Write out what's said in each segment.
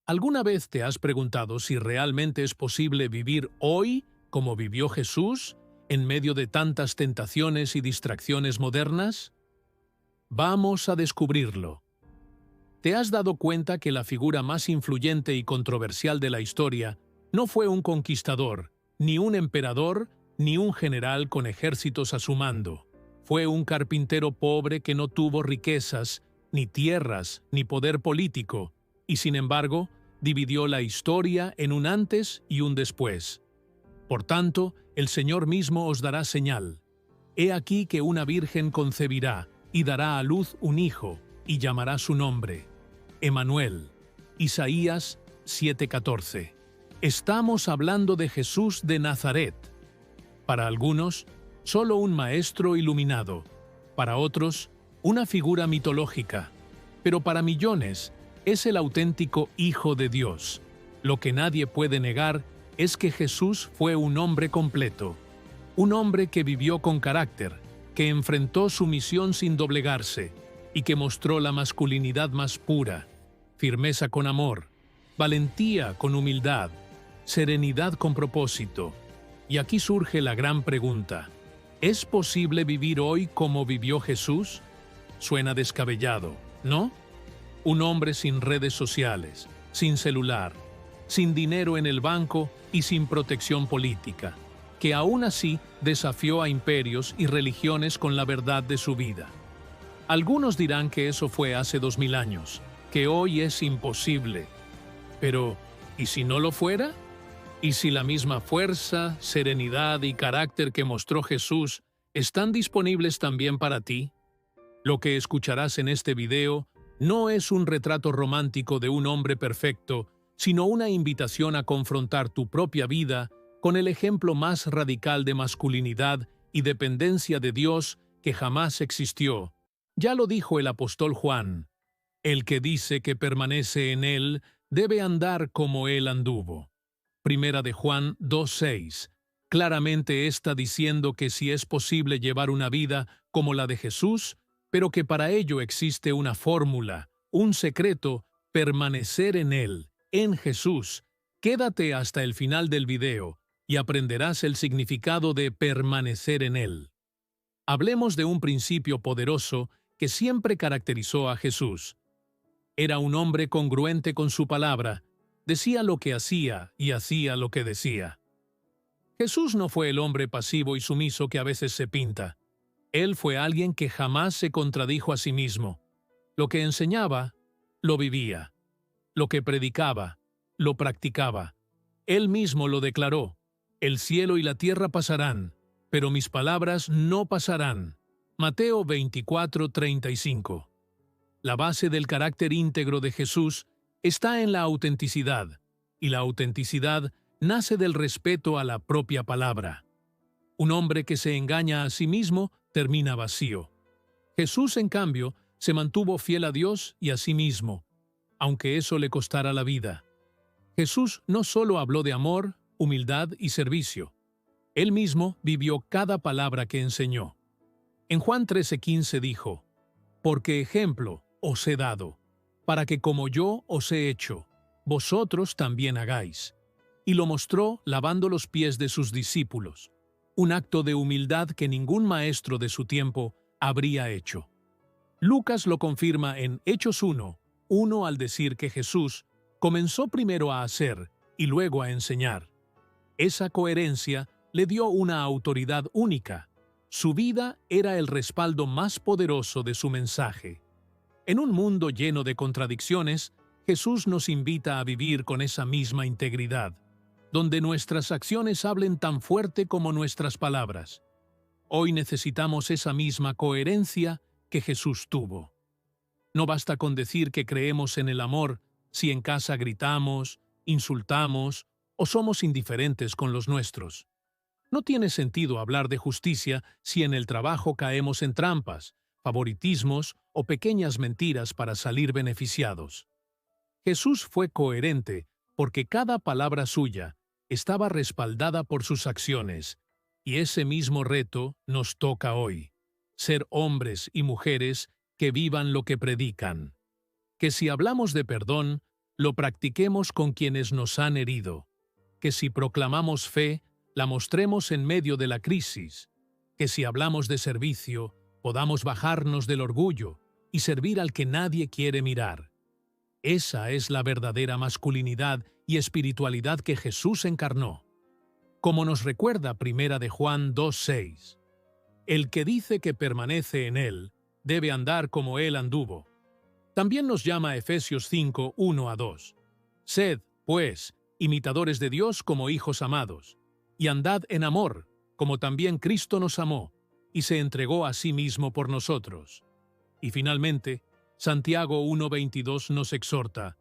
¿Alguna vez te has preguntado si realmente es posible vivir hoy como vivió Jesús, en medio de tantas tentaciones y distracciones modernas? Vamos a descubrirlo. ¿Te has dado cuenta que la figura más influyente y controversial de la historia no fue un conquistador, ni un emperador, ni un general con ejércitos a su mando? Fue un carpintero pobre que no tuvo riquezas, ni tierras, ni poder político, y sin embargo, dividió la historia en un antes y un después. Por tanto, el Señor mismo os dará señal. He aquí que una virgen concebirá y dará a luz un hijo, y llamará su nombre Emmanuel. Isaías 7:14. Estamos hablando de Jesús de Nazaret. Para algunos, solo un maestro iluminado. Para otros, una figura mitológica. Pero para millones, es el auténtico Hijo de Dios. Lo que nadie puede negar es que Jesús fue un hombre completo. Un hombre que vivió con carácter, que enfrentó su misión sin doblegarse y que mostró la masculinidad más pura, firmeza con amor, valentía con humildad, serenidad con propósito. Y aquí surge la gran pregunta: ¿es posible vivir hoy como vivió Jesús? Suena descabellado, ¿no? Un hombre sin redes sociales, sin celular, sin dinero en el banco y sin protección política, que aún así desafió a imperios y religiones con la verdad de su vida. Algunos dirán que eso fue hace 2000 años, que hoy es imposible. Pero, ¿y si no lo fuera? ¿Y si la misma fuerza, serenidad y carácter que mostró Jesús están disponibles también para ti? Lo que escucharás en este video no es un retrato romántico de un hombre perfecto, sino una invitación a confrontar tu propia vida con el ejemplo más radical de masculinidad y dependencia de Dios que jamás existió. Ya lo dijo el apóstol Juan: el que dice que permanece en él debe andar como él anduvo. Primera de Juan 2:6. Claramente está diciendo que si es posible llevar una vida como la de Jesús, pero que para ello existe una fórmula, un secreto: permanecer en él, en Jesús. Quédate hasta el final del video y aprenderás el significado de permanecer en él. Hablemos de un principio poderoso que siempre caracterizó a Jesús. Era un hombre congruente con su palabra, decía lo que hacía y hacía lo que decía. Jesús no fue el hombre pasivo y sumiso que a veces se pinta. Él fue alguien que jamás se contradijo a sí mismo. Lo que enseñaba, lo vivía. Lo que predicaba, lo practicaba. Él mismo lo declaró: el cielo y la tierra pasarán, pero mis palabras no pasarán. Mateo 24:35. La base del carácter íntegro de Jesús está en la autenticidad, y la autenticidad nace del respeto a la propia palabra. Un hombre que se engaña a sí mismo termina vacío. Jesús, en cambio, se mantuvo fiel a Dios y a sí mismo, aunque eso le costara la vida. Jesús no solo habló de amor, humildad y servicio. Él mismo vivió cada palabra que enseñó. En Juan 13:15 dijo: porque ejemplo os he dado, para que como yo os he hecho, vosotros también hagáis. Y lo mostró lavando los pies de sus discípulos, un acto de humildad que ningún maestro de su tiempo habría hecho. Lucas lo confirma en Hechos 1:1 al decir que Jesús comenzó primero a hacer y luego a enseñar. Esa coherencia le dio una autoridad única. Su vida era el respaldo más poderoso de su mensaje. En un mundo lleno de contradicciones, Jesús nos invita a vivir con esa misma integridad, donde nuestras acciones hablen tan fuerte como nuestras palabras. Hoy necesitamos esa misma coherencia que Jesús tuvo. No basta con decir que creemos en el amor si en casa gritamos, insultamos o somos indiferentes con los nuestros. No tiene sentido hablar de justicia si en el trabajo caemos en trampas, favoritismos o pequeñas mentiras para salir beneficiados. Jesús fue coherente porque cada palabra suya estaba respaldada por sus acciones, y ese mismo reto nos toca hoy: ser hombres y mujeres que vivan lo que predican. Que si hablamos de perdón, lo practiquemos con quienes nos han herido, que si proclamamos fe, la mostremos en medio de la crisis, que si hablamos de servicio, podamos bajarnos del orgullo y servir al que nadie quiere mirar. Esa es la verdadera masculinidad y espiritualidad que Jesús encarnó. Como nos recuerda Primera de Juan 2:6, el que dice que permanece en él, debe andar como él anduvo. También nos llama Efesios 5:1-2. Sed, pues, imitadores de Dios como hijos amados, y andad en amor, como también Cristo nos amó, y se entregó a sí mismo por nosotros. Y finalmente, Santiago 1:22 nos exhorta,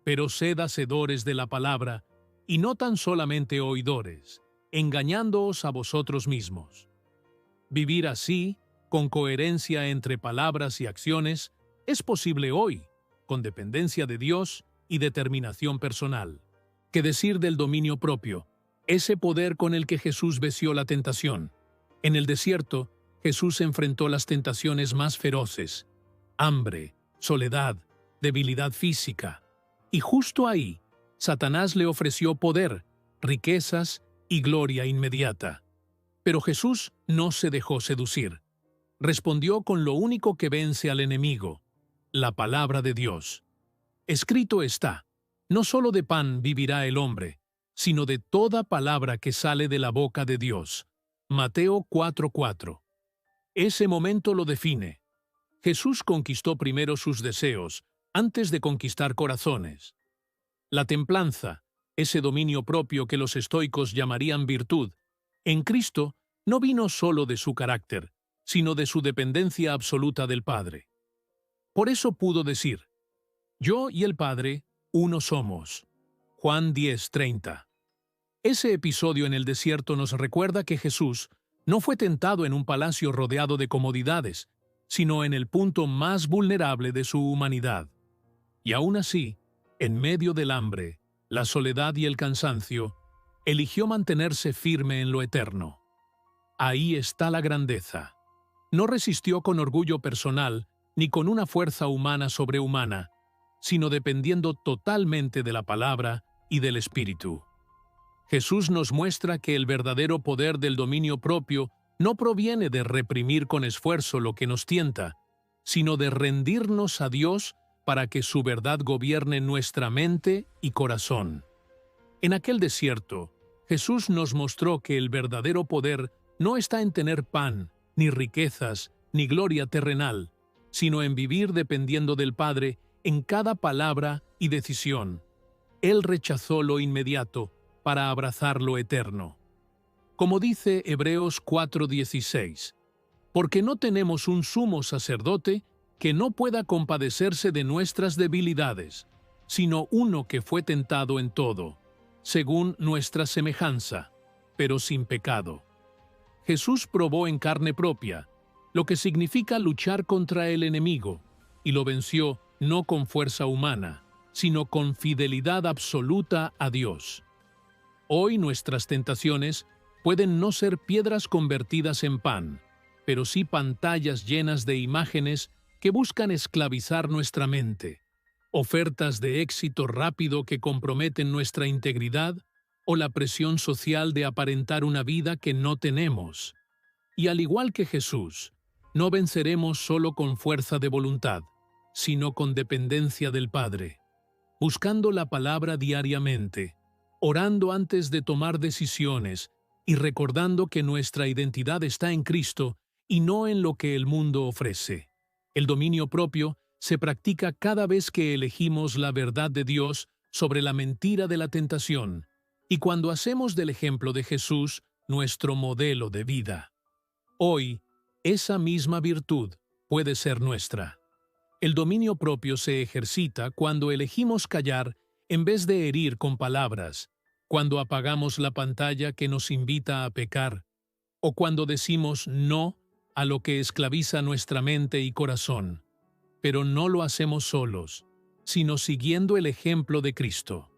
pero sed hacedores de la palabra, y no tan solamente oidores, engañándoos a vosotros mismos. Vivir así, con coherencia entre palabras y acciones, es posible hoy, con dependencia de Dios y determinación personal. ¿Qué decir del dominio propio? Ese poder con el que Jesús venció la tentación. En el desierto, Jesús enfrentó las tentaciones más feroces: hambre, soledad, debilidad física. Y justo ahí, Satanás le ofreció poder, riquezas y gloria inmediata. Pero Jesús no se dejó seducir. Respondió con lo único que vence al enemigo: la palabra de Dios. Escrito está: no solo de pan vivirá el hombre, sino de toda palabra que sale de la boca de Dios. Mateo 4:4. Ese momento lo define. Jesús conquistó primero sus deseos, antes de conquistar corazones. La templanza, ese dominio propio que los estoicos llamarían virtud, en Cristo no vino solo de su carácter, sino de su dependencia absoluta del Padre. Por eso pudo decir: yo y el Padre, uno somos. Juan 10:30. Ese episodio en el desierto nos recuerda que Jesús no fue tentado en un palacio rodeado de comodidades, sino en el punto más vulnerable de su humanidad. Y aún así, en medio del hambre, la soledad y el cansancio, eligió mantenerse firme en lo eterno. Ahí está la grandeza. No resistió con orgullo personal ni con una fuerza humana sobrehumana, sino dependiendo totalmente de la palabra y del Espíritu. Jesús nos muestra que el verdadero poder del dominio propio no proviene de reprimir con esfuerzo lo que nos tienta, sino de rendirnos a Dios para que su verdad gobierne nuestra mente y corazón. En aquel desierto, Jesús nos mostró que el verdadero poder no está en tener pan, ni riquezas, ni gloria terrenal, sino en vivir dependiendo del Padre en cada palabra y decisión. Él rechazó lo inmediato para abrazar lo eterno. Como dice Hebreos 4:16, porque no tenemos un sumo sacerdote que no pueda compadecerse de nuestras debilidades, sino uno que fue tentado en todo, según nuestra semejanza, pero sin pecado. Jesús probó en carne propia, lo que significa luchar contra el enemigo, y lo venció no con fuerza humana, sino con fidelidad absoluta a Dios. Hoy nuestras tentaciones pueden no ser piedras convertidas en pan, pero sí pantallas llenas de imágenes que buscan esclavizar nuestra mente, ofertas de éxito rápido que comprometen nuestra integridad o la presión social de aparentar una vida que no tenemos. Y al igual que Jesús, no venceremos solo con fuerza de voluntad, sino con dependencia del Padre, buscando la palabra diariamente, orando antes de tomar decisiones y recordando que nuestra identidad está en Cristo y no en lo que el mundo ofrece. El dominio propio se practica cada vez que elegimos la verdad de Dios sobre la mentira de la tentación y cuando hacemos del ejemplo de Jesús nuestro modelo de vida. Hoy, esa misma virtud puede ser nuestra. El dominio propio se ejercita cuando elegimos callar en vez de herir con palabras, cuando apagamos la pantalla que nos invita a pecar, o cuando decimos no a lo que esclaviza nuestra mente y corazón. Pero no lo hacemos solos, sino siguiendo el ejemplo de Cristo.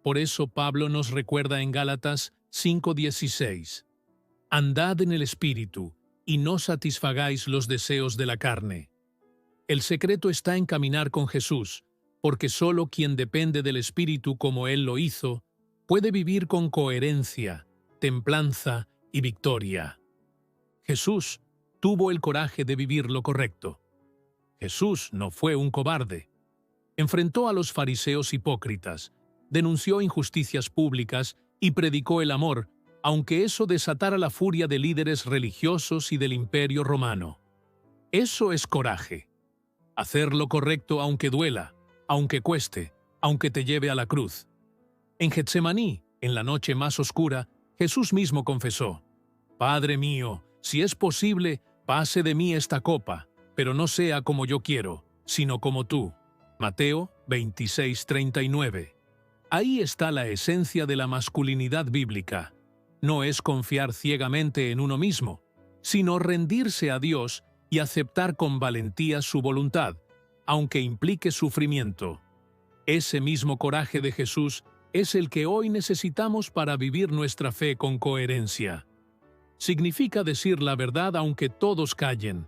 Por eso Pablo nos recuerda en Gálatas 5:16, andad en el Espíritu, y no satisfagáis los deseos de la carne. El secreto está en caminar con Jesús, porque solo quien depende del Espíritu como Él lo hizo, puede vivir con coherencia, templanza y victoria. Jesús tuvo el coraje de vivir lo correcto. Jesús no fue un cobarde. Enfrentó a los fariseos hipócritas, denunció injusticias públicas y predicó el amor, aunque eso desatara la furia de líderes religiosos y del Imperio Romano. Eso es coraje. Hacer lo correcto aunque duela, aunque cueste, aunque te lleve a la cruz. En Getsemaní, en la noche más oscura, Jesús mismo confesó: «Padre mío, si es posible, pase de mí esta copa, pero no sea como yo quiero, sino como tú». Mateo 26:39. Ahí está la esencia de la masculinidad bíblica. No es confiar ciegamente en uno mismo, sino rendirse a Dios y aceptar con valentía su voluntad, aunque implique sufrimiento. Ese mismo coraje de Jesús es el que hoy necesitamos para vivir nuestra fe con coherencia. Significa decir la verdad aunque todos callen,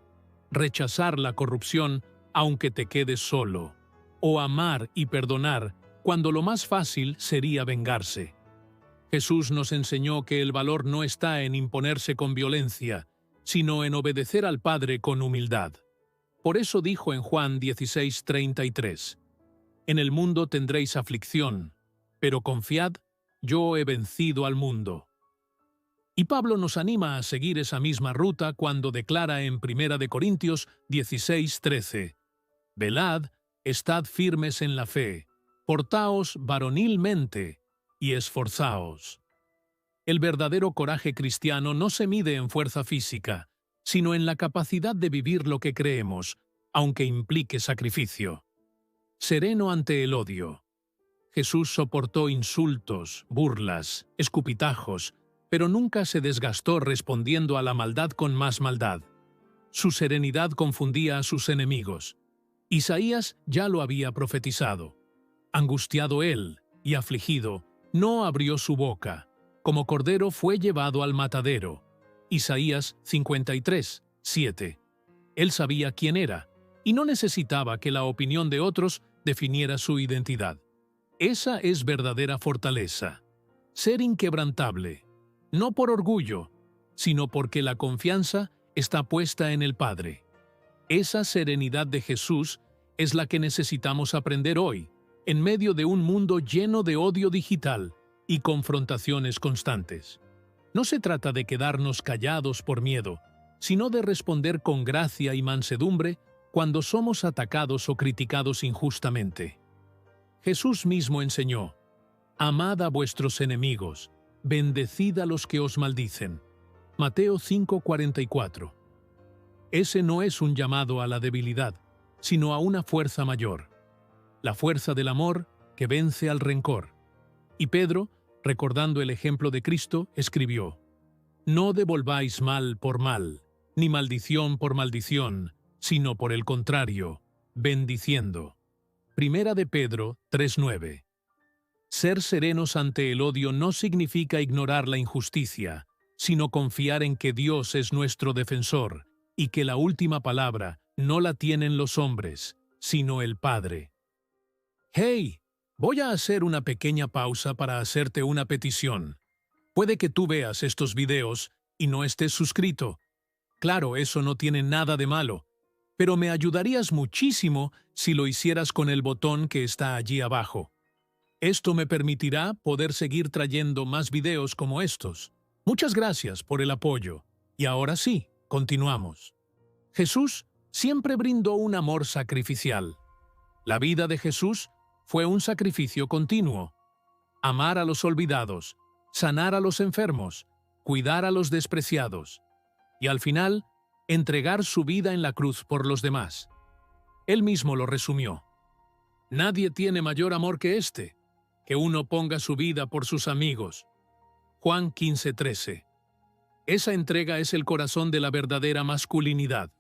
rechazar la corrupción aunque te quedes solo, o amar y perdonar cuando lo más fácil sería vengarse. Jesús nos enseñó que el valor no está en imponerse con violencia, sino en obedecer al Padre con humildad. Por eso dijo en Juan 16:33, «En el mundo tendréis aflicción, pero confiad, yo he vencido al mundo». Y Pablo nos anima a seguir esa misma ruta cuando declara en 1 Corintios 16:13, «Velad, estad firmes en la fe, portaos varonilmente y esforzaos». El verdadero coraje cristiano no se mide en fuerza física, sino en la capacidad de vivir lo que creemos, aunque implique sacrificio. Sereno ante el odio. Jesús soportó insultos, burlas, escupitajos, pero nunca se desgastó respondiendo a la maldad con más maldad. Su serenidad confundía a sus enemigos. Isaías ya lo había profetizado. Angustiado él y afligido, no abrió su boca. Como cordero fue llevado al matadero. Isaías 53:7. Él sabía quién era y no necesitaba que la opinión de otros definiera su identidad. Esa es verdadera fortaleza. Ser inquebrantable, no por orgullo, sino porque la confianza está puesta en el Padre. Esa serenidad de Jesús es la que necesitamos aprender hoy, en medio de un mundo lleno de odio digital y confrontaciones constantes. No se trata de quedarnos callados por miedo, sino de responder con gracia y mansedumbre cuando somos atacados o criticados injustamente. Jesús mismo enseñó: «Amad a vuestros enemigos, bendecid a los que os maldicen». Mateo 5:44. Ese no es un llamado a la debilidad, sino a una fuerza mayor. La fuerza del amor que vence al rencor. Y Pedro, recordando el ejemplo de Cristo, escribió: «No devolváis mal por mal, ni maldición por maldición, sino por el contrario, bendiciendo». Primera de Pedro 3:9. Ser serenos ante el odio no significa ignorar la injusticia, sino confiar en que Dios es nuestro defensor y que la última palabra no la tienen los hombres, sino el Padre. ¡Hey! Voy a hacer una pequeña pausa para hacerte una petición. Puede que tú veas estos videos y no estés suscrito. Claro, eso no tiene nada de malo, pero me ayudarías muchísimo si lo hicieras con el botón que está allí abajo. Esto me permitirá poder seguir trayendo más videos como estos. Muchas gracias por el apoyo. Y ahora sí, continuamos. Jesús siempre brindó un amor sacrificial. La vida de Jesús fue un sacrificio continuo. Amar a los olvidados, sanar a los enfermos, cuidar a los despreciados. Y al final, entregar su vida en la cruz por los demás. Él mismo lo resumió: «Nadie tiene mayor amor que este, que uno ponga su vida por sus amigos». Juan 15:13. Esa entrega es el corazón de la verdadera masculinidad.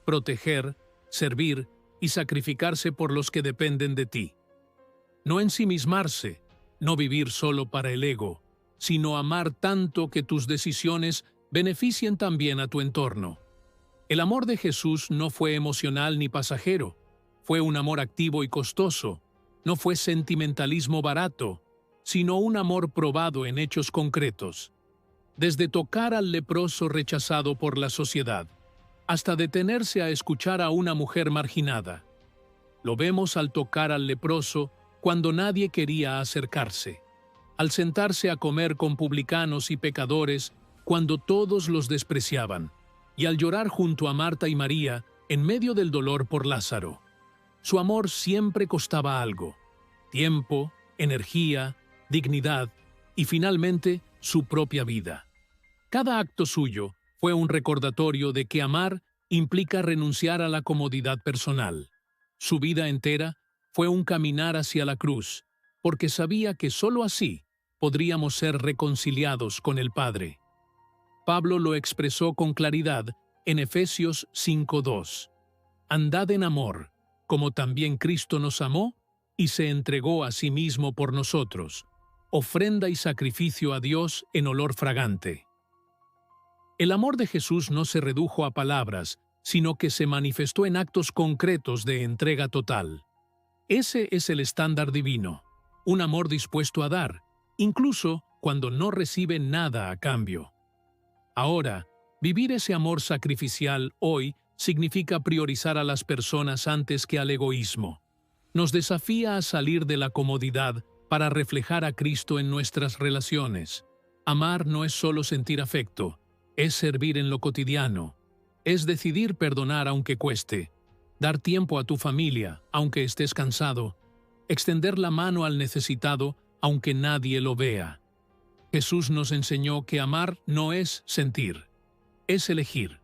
Proteger, servir y sacrificarse por los que dependen de ti. No ensimismarse, no vivir solo para el ego, sino amar tanto que tus decisiones beneficien también a tu entorno. El amor de Jesús no fue emocional ni pasajero, Fue un amor activo y costoso. No fue sentimentalismo barato, sino un amor probado en hechos concretos. Desde tocar al leproso rechazado por la sociedad, hasta detenerse a escuchar a una mujer marginada. Lo vemos al tocar al leproso cuando nadie quería acercarse, al sentarse a comer con publicanos y pecadores cuando todos los despreciaban, y al llorar junto a Marta y María en medio del dolor por Lázaro. Su amor siempre costaba algo: tiempo, energía, dignidad y finalmente su propia vida. Cada acto suyo fue un recordatorio de que amar implica renunciar a la comodidad personal. Su vida entera fue un caminar hacia la cruz, porque sabía que sólo así podríamos ser reconciliados con el Padre. Pablo lo expresó con claridad en Efesios 5:2. Andad en amor, como también Cristo nos amó y se entregó a sí mismo por nosotros, ofrenda y sacrificio a Dios en olor fragante. El amor de Jesús no se redujo a palabras, sino que se manifestó en actos concretos de entrega total. Ese es el estándar divino, un amor dispuesto a dar, incluso cuando no recibe nada a cambio. Ahora, vivir ese amor sacrificial hoy significa priorizar a las personas antes que al egoísmo. Nos desafía a salir de la comodidad para reflejar a Cristo en nuestras relaciones. Amar no es solo sentir afecto, es servir en lo cotidiano, es decidir perdonar aunque cueste, dar tiempo a tu familia aunque estés cansado, extender la mano al necesitado aunque nadie lo vea. Jesús nos enseñó que amar no es sentir, es elegir.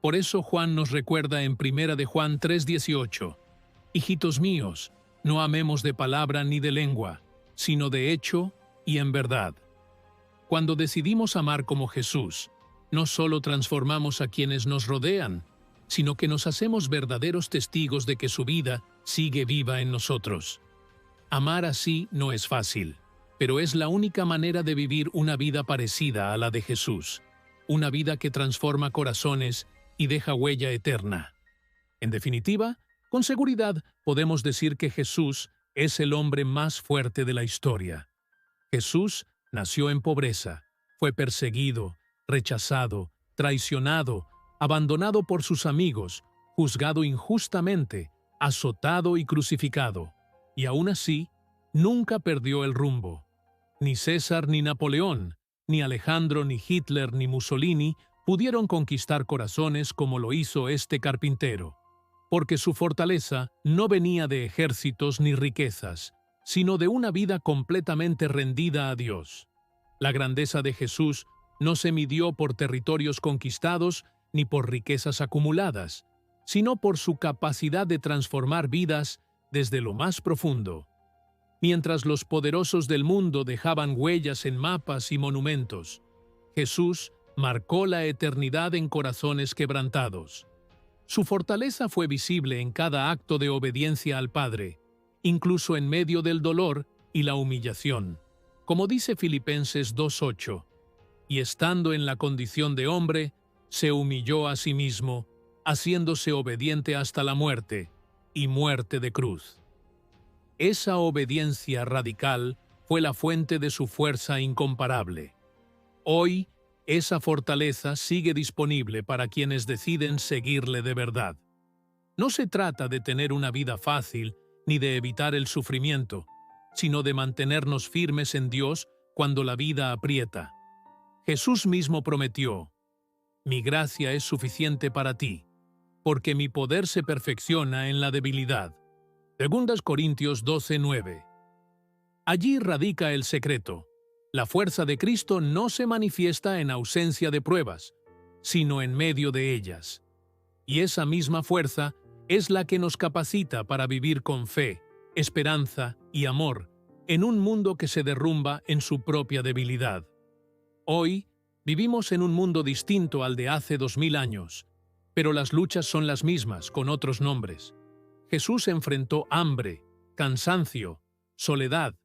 Por eso Juan nos recuerda en 1 de Juan 3:18, «Hijitos míos, no amemos de palabra ni de lengua, sino de hecho y en verdad». Cuando decidimos amar como Jesús, no solo transformamos a quienes nos rodean, sino que nos hacemos verdaderos testigos de que su vida sigue viva en nosotros. Amar así no es fácil, pero es la única manera de vivir una vida parecida a la de Jesús, una vida que transforma corazones y deja huella eterna. En definitiva, con seguridad podemos decir que Jesús es el hombre más fuerte de la historia. Jesús nació en pobreza, fue perseguido, rechazado, traicionado, abandonado por sus amigos, juzgado injustamente, azotado y crucificado. Y aún así, nunca perdió el rumbo. Ni César ni Napoleón, ni Alejandro ni Hitler ni Mussolini pudieron conquistar corazones como lo hizo este carpintero, porque su fortaleza no venía de ejércitos ni riquezas, sino de una vida completamente rendida a Dios. La grandeza de Jesús no se midió por territorios conquistados ni por riquezas acumuladas, sino por su capacidad de transformar vidas desde lo más profundo. Mientras los poderosos del mundo dejaban huellas en mapas y monumentos, Jesús marcó la eternidad en corazones quebrantados. Su fortaleza fue visible en cada acto de obediencia al Padre, incluso en medio del dolor y la humillación. Como dice Filipenses 2:8, y estando en la condición de hombre, se humilló a sí mismo, haciéndose obediente hasta la muerte, y muerte de cruz. Esa obediencia radical fue la fuente de su fuerza incomparable. Hoy, esa fortaleza sigue disponible para quienes deciden seguirle de verdad. No se trata de tener una vida fácil ni de evitar el sufrimiento, sino de mantenernos firmes en Dios cuando la vida aprieta. Jesús mismo prometió: «Mi gracia es suficiente para ti, porque mi poder se perfecciona en la debilidad». 2 Corintios 12:9. Allí radica el secreto. La fuerza de Cristo no se manifiesta en ausencia de pruebas, sino en medio de ellas. Y esa misma fuerza es la que nos capacita para vivir con fe, esperanza y amor en un mundo que se derrumba en su propia debilidad. Hoy vivimos en un mundo distinto al de hace 2000 años, pero las luchas son las mismas con otros nombres. Jesús enfrentó hambre, cansancio, soledad,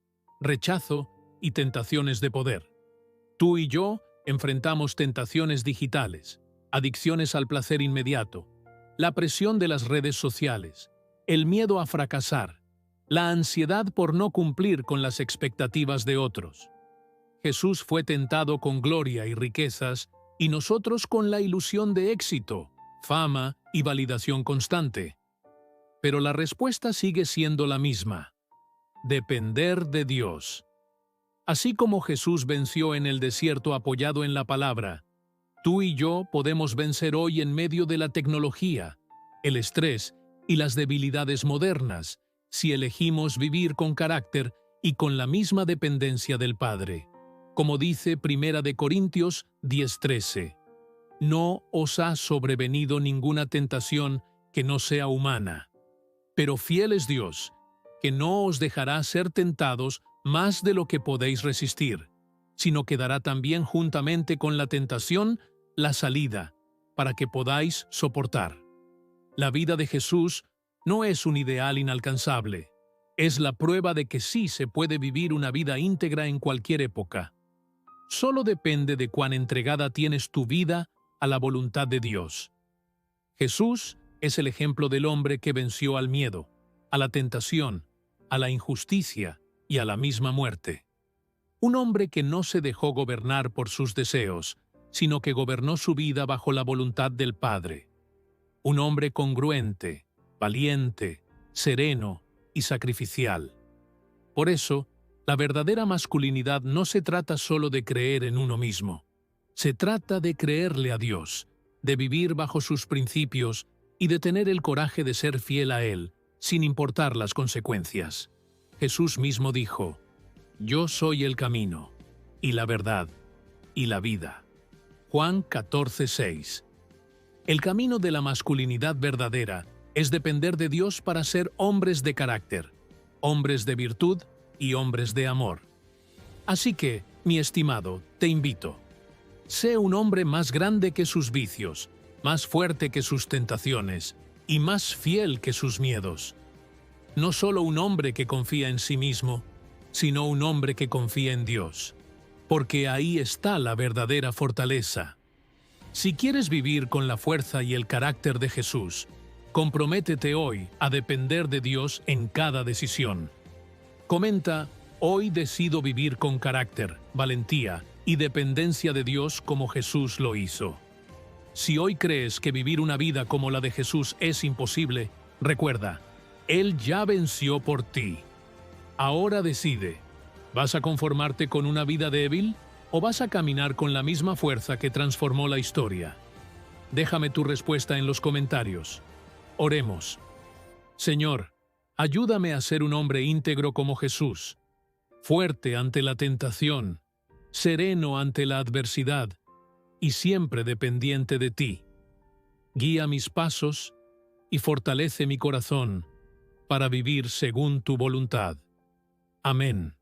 rechazo y tentaciones de poder. Tú y yo enfrentamos tentaciones digitales, adicciones al placer inmediato, la presión de las redes sociales, el miedo a fracasar, la ansiedad por no cumplir con las expectativas de otros. Jesús fue tentado con gloria y riquezas, y nosotros con la ilusión de éxito, fama y validación constante. Pero la respuesta sigue siendo la misma: depender de Dios. Así como Jesús venció en el desierto apoyado en la palabra, tú y yo podemos vencer hoy en medio de la tecnología, el estrés y las debilidades modernas, si elegimos vivir con carácter y con la misma dependencia del Padre. Como dice 1 Corintios 10:13, no os ha sobrevenido ninguna tentación que no sea humana, pero fiel es Dios, que no os dejará ser tentados más de lo que podéis resistir, sino que dará también juntamente con la tentación la salida, para que podáis soportar. La vida de Jesús no es un ideal inalcanzable, es la prueba de que sí se puede vivir una vida íntegra en cualquier época. Solo depende de cuán entregada tienes tu vida a la voluntad de Dios. Jesús es el ejemplo del hombre que venció al miedo, a la tentación, a la injusticia y a la misma muerte. Un hombre que no se dejó gobernar por sus deseos, sino que gobernó su vida bajo la voluntad del Padre. Un hombre congruente, valiente, sereno y sacrificial. Por eso, la verdadera masculinidad no se trata solo de creer en uno mismo. Se trata de creerle a Dios, de vivir bajo sus principios y de tener el coraje de ser fiel a Él, sin importar las consecuencias. Jesús mismo dijo: yo soy el camino, y la verdad, y la vida. Juan 14:6. El camino de la masculinidad verdadera es depender de Dios para ser hombres de carácter, hombres de virtud y hombres de amor. Así que, mi estimado, te invito. Sé un hombre más grande que sus vicios, más fuerte que sus tentaciones y más fiel que sus miedos. No solo un hombre que confía en sí mismo, sino un hombre que confía en Dios, porque ahí está la verdadera fortaleza. Si quieres vivir con la fuerza y el carácter de Jesús, comprométete hoy a depender de Dios en cada decisión. Comenta: hoy decido vivir con carácter, valentía y dependencia de Dios como Jesús lo hizo. Si hoy crees que vivir una vida como la de Jesús es imposible, recuerda, Él ya venció por ti. Ahora decide, ¿vas a conformarte con una vida débil o vas a caminar con la misma fuerza que transformó la historia? Déjame tu respuesta en los comentarios. Oremos. Señor, ayúdame a ser un hombre íntegro como Jesús, fuerte ante la tentación, sereno ante la adversidad y siempre dependiente de ti. Guía mis pasos y fortalece mi corazón para vivir según tu voluntad. Amén.